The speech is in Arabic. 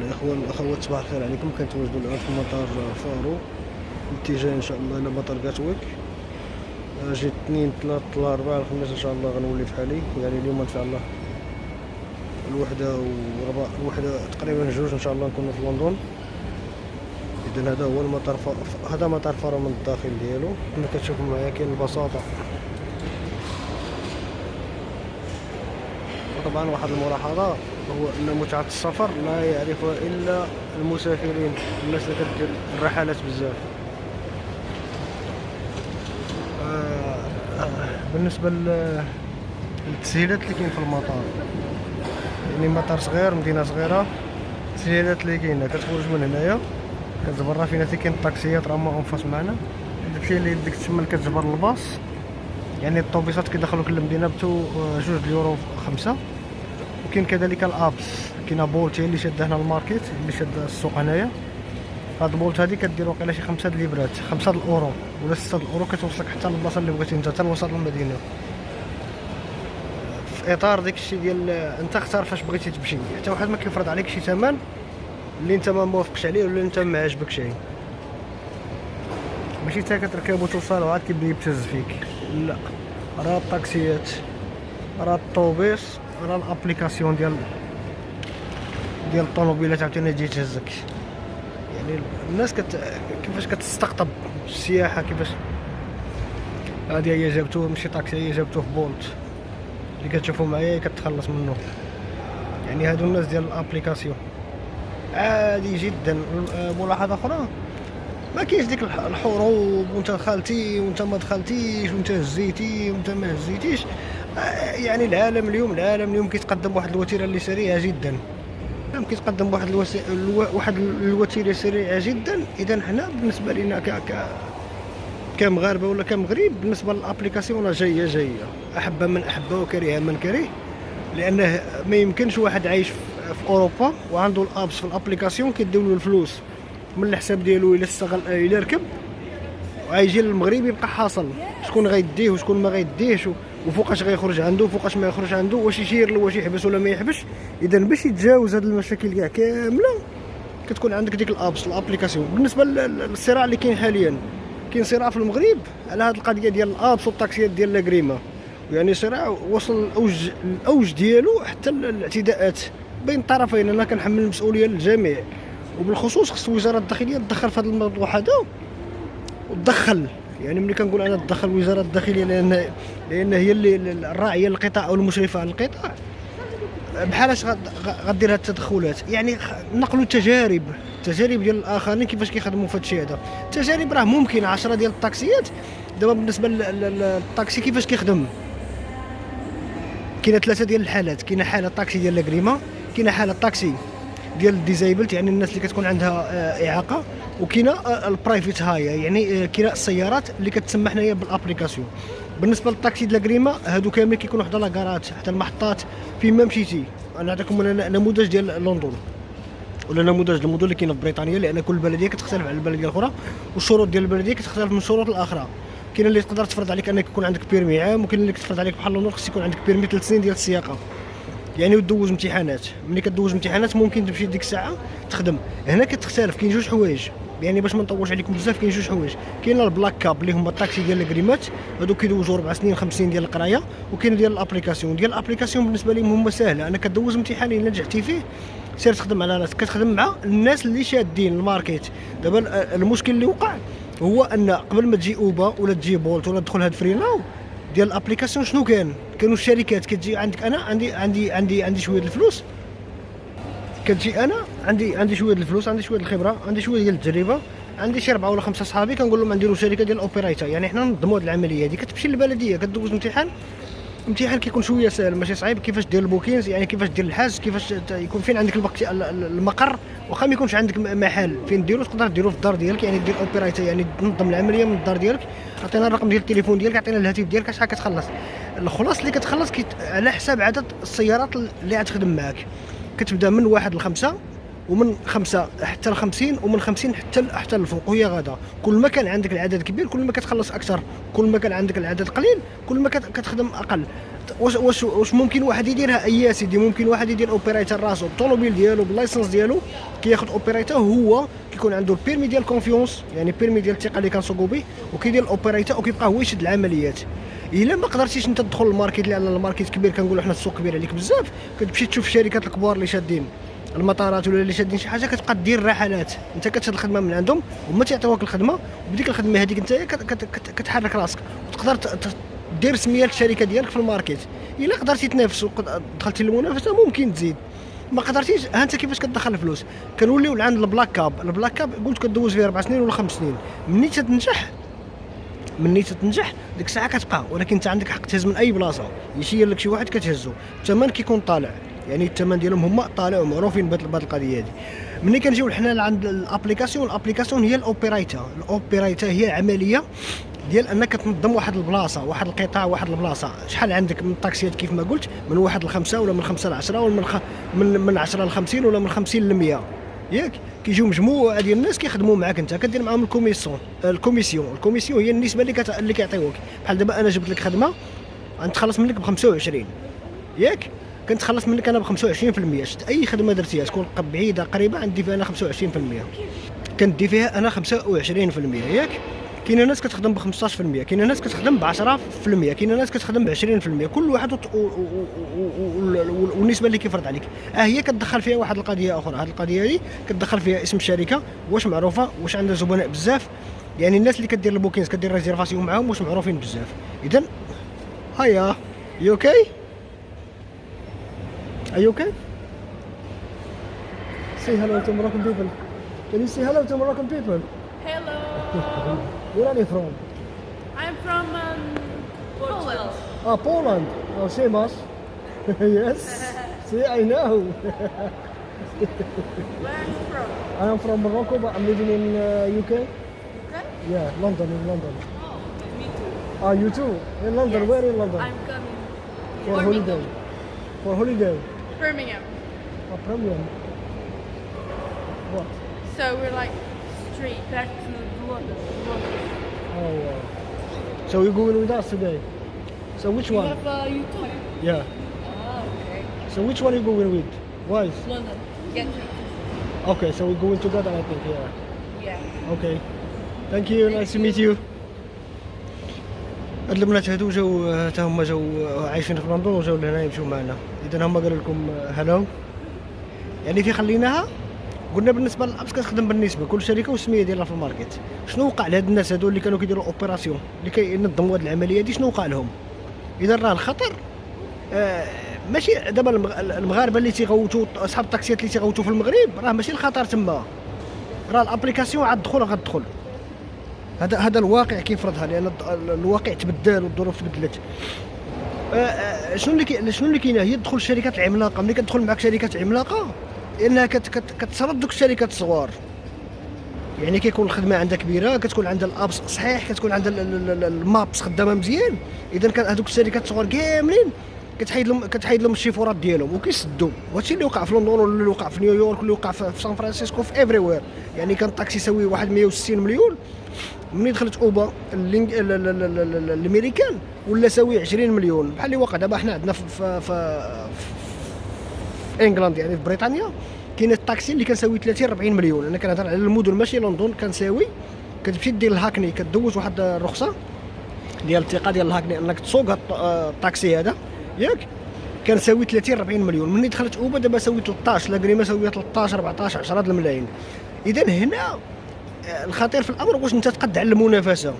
الاخوان والاخوات صباح الخير عليكم. كنتواجدوا الان في مطار فارو اتجاه ان شاء الله الى مطار غاتويك. جيت 2 3 4 الخميس ان شاء الله غنولي في حالي. يعني اليوم ان شاء الله الوحده وربع الوحده تقريبا جوج ان شاء الله نكونوا في لندن. اذا هذا هو المطار هذا مطار فارو من الداخل ديالو كما كتشوفوا معايا. كاين البساطه. وطبعا واحد الملاحظه هو ان متعه السفر لا يعرفها الا المسافرين، الناس اللي كدير الرحلات بزاف. بالنسبه للتسهيلات اللي كاين في المطار، يعني مطار صغير، مدينه صغيره. التسهيلات اللي كاينه كتخرج من هنايا كتجبر فينا حتى كاين الطاكسيات راه ما اونفاس معنا. داكشي اللي ديك تما كتجبر الباص. يعني الطوبيسات كيدخلوك للمدينه بتو 2 يورو 5. وكاين كذلك الابس. كاينه بولت هي اللي شاده هنا الماركت، اللي شاده السوق هنايا. هاد البولت هادي كدير واقيلا شي 5 ليبرات، 5 الاورو ولا 6 الاورو، كتوصلك حتى للبلاصه اللي بغيتي انت، حتى لوسط المدينه. في اطار داكشي ديال انت اختار فاش بغيتي تمشي، حتى واحد ما كيفرض عليك شي ثمن اللي انت ما موافقش عليه ولا انت ما عجبك شي. ماشي حتى كتركب وتوصل وعاد كيبدا يبتز فيك، لا. راه الطاكسيات، راه الطوبيس، راه الابليكاسيون ديال الطوموبيلات عاوتاني تجي تهزك. يعني الناس كيفاش كتستقطب السياحه، كيفاش. هادي هي جابتوه ماشي طاكسي، هي جابتوه في بولت اللي كتشوفوا معايا كتخلص منه. يعني هادو الناس ديال الابليكاسيون عادي جدا. ملاحظه اخرى، ما كاينش ديك الحروب وانت دخلتي وانت ما دخلتيش وانت هزيتي وانت ما هزيتيش. يعني العالم اليوم كيتقدم بواحد الوتيره اللي سريعه جدا. كيتقدم بواحد واحد الوتيره سريعه جدا. اذا حنا بالنسبه لنا كمغاربه ولا كمغرب، بالنسبه للابليكاسيون راه جايه احبها من احبها وكرهها من كره. لانه ما يمكنش واحد عايش في اوروبا وعنده الابس في الابليكاسيون كيديو له الفلوس من الحساب ديالو الا استغل الا ركب، وغيجي للمغرب يبقى حاصل شكون غيديه وشكون ما غيديهش وفوقاش غيخرج عنده وفوقاش ما يخرج عنده، واش يشير له واش يحبس ولا ما يحبسش. اذا باش يتجاوز هاد المشاكل كاع كامله كتكون عندك ديك الابس الابليكاسيون. بالنسبه للصراع اللي كاين حاليا، كاين صراع في المغرب على هاد القضيه ديال الابس والطاكسيات ديال لاكريما. يعني صراع وصل الاوج ديالو حتى الاعتداءات بين الطرفين. انا كنحمل المسؤوليه للجميع، وبالخصوص خص وزاره الداخليه تدخل في هذا الموضوع هذا وتدخل. يعني ملي كنقول انا تدخل وزاره الداخليه لان هي اللي الراعيه للقطاع او المشرفه على القطاع، بحالاش غدير هاد التدخلات. يعني نقلوا التجارب ديال الاخرين كيفاش كيخدموا في هاد الشيء هذا. التجارب راه ممكن 10 ديال الطاكسيات دابا بالنسبه للطاكسي كيفاش كيخدم. كاينه 3 ديال الحالات. كاينه حاله طاكسي ديال لاكريما، كاينه حاله طاكسي ديال الديزايبلت يعني الناس اللي كتكون عندها اعاقه، وكاينه البرايفيت هايا يعني كاينه السيارات اللي كتسمى حنايا بالابليكاسيون. بالنسبه للطاكسي ديال لاكريما هادو كاملين كيكونوا حدا لاكارات حتى المحطات فين ما مشيتي. انا نعطيكم نموذج ديال لندن ولا نموذج المدن اللي كاينه في بريطانيا، لان كل بلديه كتختلف على البلديه الاخرى والشروط ديال البلديه كتختلف من الشروط الاخرى. كاين اللي تقدر تفرض عليك انك يكون عندك بيرمي عام، وكاين اللي كتفرض عليك بحال لندن خص يكون عندك بيرمي 3 سنين ديال السياقه. يعني ودوز امتحانات. ملي كدوز امتحانات ممكن تمشي ديك الساعه تخدم. هنا كتختلف. كاين جوج حوايج، يعني باش ما نطولش عليكم بزاف. كاين جوج حوايج، كاين البلاك كاب اللي هما الطاكسي ديال الكريمات، هادو كيدوزوا 4 سنين 5 سنين ديال القرايه. وكاين ديال الابليكاسيون بالنسبه لهم هما ساهله. انا كدوز امتحان الا نجحتي فيه سير تخدم على راسك، كتخدم مع الناس اللي شادين الماركت. دابا المشكل اللي وقع هو ان قبل ما تجي اوبا ولا تجي بولت ولا تدخل هاد فريناو ديال الابليكاسيون، شنو كانوا الشركات كتجي عندك. انا عندي شويه الفلوس، كتجي انا عندي شويه الفلوس، عندي شويه الخبره، عندي شويه ديال التجربه، عندي شي 4 ولا 5 صحابي كنقول لهم نديروا شركه ديال الاوبريتور. يعني حنا ننظموا هذه العمليه هذه. كتمشي للبلديه كدوز امتحان كيكون شويه ساهل ماشي صعيب. كيفاش دير البوكينز، يعني كيفاش دير الحجز، كيفاش يكون فين عندك المقر. واخا ما يكونش عندك محل فين ديرو تقدر ديرو في الدار ديالك. يعني دير اوبريتور يعني تنظم العمليه من الدار ديالك. عطينا الرقم ديال التليفون ديالك، عطينا الهاتف ديالك، شحال كتخلص. الخلاص اللي كتخلص على حساب عدد السيارات اللي غتخدم معاك. كتبدا من 1 ل 5 ومن 5 حتى ل 50 ومن 50 حتى الفوق وهي غادا. كل ما كان عندك العدد كبير كل ما كتخلص اكثر، كل ما كان عندك العدد قليل كل ما كتخدم اقل. واش ممكن واحد يديرها؟ اي سيدي ممكن واحد يدير اوبيريتور راسو بالطوموبيل ديالو باللايسنس ديالو، كياخذ اوبيريتور هو كيكون عنده البيرمي ديال كونفيونس، يعني البيرمي ديال الثقه اللي كنسوقوا به، وكيدير الاوبيريتور وكيبقى هو يشد العمليات. الا ما قدرتيش انت تدخل الماركت لان الماركت كبير، كنقولوا حنا السوق كبير عليك بزاف، كتمشي تشوف الشركات الكبار اللي شادين المطارات ولا اللي شادين شي حاجه، كتبقى دير رحلات، انت كتشد الخدمه من عندهم وما تيعطيوك الخدمه، وبديك الخدمه هذيك انت كتحرك راسك وتقدر دير سميه الشركه ديالك في الماركت. الا قدرتي تنافس ودخلتي للمنافسه ممكن تزيد، ما قدرتيش ها انت كيفاش كتدخل الفلوس. كنوليو لعند البلاك كاب قلت كدوز فيه 4 سنين ولا 5 سنين، مني تنجح ديك الساعه كتبقى، ولكن انت عندك حق تهز من اي بلاصه، يشير لك شي واحد كتهزو، الثمن كيكون طالع، يعني الثمن ديالهم هما طالع ومعروفين بهاد القضيه هذه. ملي كنجيو حنا لعند الابليكاسيون هي الاوبيريتور هي العمليه ديال انك تنظم واحد البلاصه، واحد القطاع، واحد البلاصه. شحال عندك من الطاكسيات كيف ما قلت، من 1 ل 5 ولا من 5 ل 10 ولا من 10 ل 50 ولا من 50 ل 100، ياك كيجيو مجموعه ديال الناس كيخدموا معاك، انت كدير معاهم الكوميسيون هي النسبه اللي كيعطيوك. بحال دابا انا جبت لك خدمه غنتخلص منك ب 25، ياك كنتخلص منك انا ب 25%. شفت اي خدمه درتيها تكون بعيده قريبه عندي فيها انا 25%، كندي فيها انا 25%، ياك كاينه ناس كتخدم ب 15%، كاينه ناس كتخدم ب 10%، كاينه ناس كتخدم ب 20%، كل واحد والنسبه اللي كيفرض عليك. هي كتدخل فيها واحد القضيه اخرى، هذه القضيه هذه كتدخل فيها اسم الشركه، واش معروفه، واش عندها زبناء بزاف، يعني الناس اللي كدير البوكينز كدير ريزيرفاسيون معاهم واش معروفين بزاف. اذا هيا يو اوكي Are you okay? Say hello to Moroccan people. Can you say hello to Moroccan people? Hello. Where are you from? I'm from Poland. Poland. Oh, same us. Yes. See, I know. Where are you from? I'm from Morocco, but I'm living in UK. Okay. Yeah, London, in London. Oh, me too. You too? In London? Yes. Where in London? I'm coming. For holiday. For holiday? Birmingham. Premium. What? So we're like straight back to London. Oh, wow. So you're going with us today? So which You one? have YouTube. Yeah. Oh, okay. So which one are you going with? Why? London. Get me. Okay, so we're going together, I think. Yeah. Yeah. Okay. Thank you. Nice to meet you. هاد البنات هادو جاو حتى هما جاو عايشين في لندن وجاو لهنا يمشيو معنا. اذا هما قالوا لكم هلو، يعني في خليناها قلنا بالنسبه للابس كتخدم بالنسبه كل شركه والسميه ديالها في الماركت. شنو وقع لهاد الناس هادو اللي كانوا كيديروا اوبيراسيون اللي كينظموا هاد العمليه دي؟ شنو وقع لهم؟ اذا راه الخطر ماشي دابا المغاربه اللي تيغوتوا اصحاب الطاكسيات اللي تيغوتوا في المغرب، راه ماشي الخطر تما، راه الابليكاسيون عاد غتدخل. هذا الواقع كيفرضها، لان الواقع تبدل والظروف تبدلت. شنو اللي كاين هي تدخل الشركات العملاقه. ملي كتدخل معك شركات عملاقه لانها كتصرد دوك الشركات الصغار، يعني كيكون الخدمه عندها كبيره، كتكون عندها الابس صحيح، كتكون عندها المابس خدامه مزيان. اذا هذوك الشركات الصغار كاملين كتحيد لهم الشيفورات ديالهم وكيسدوا. وهادشي اللي وقع في لندن ولا اللي وقع في نيويورك اللي وقع في سان فرانسيسكو، في ايفريوير. يعني كان الطاكسي يساوي واحد 160 مليون، ملي دخلت اوبا الامريكان ولا ساوي 20 مليون، بحال اللي واقع دابا حنا عندنا في انجلاند، يعني في بريطانيا كاين الطاكسي اللي كنساوي 30 40 مليون. انا كنهضر على المدن ماشي لندن. كنساوي كتمشي دير الهاكني، كدوز واحد الرخصه ديال الثقه ديال الهاكني انك تسوق الطاكسي هذا، ياك كنساوي 30 40 مليون. ملي دخلت اوبا دابا ساوي 13، لا قريمه ساويه 13 14 10 الملايين. اذا هنا الخطير في الامر واش انت تقد على المنافسه.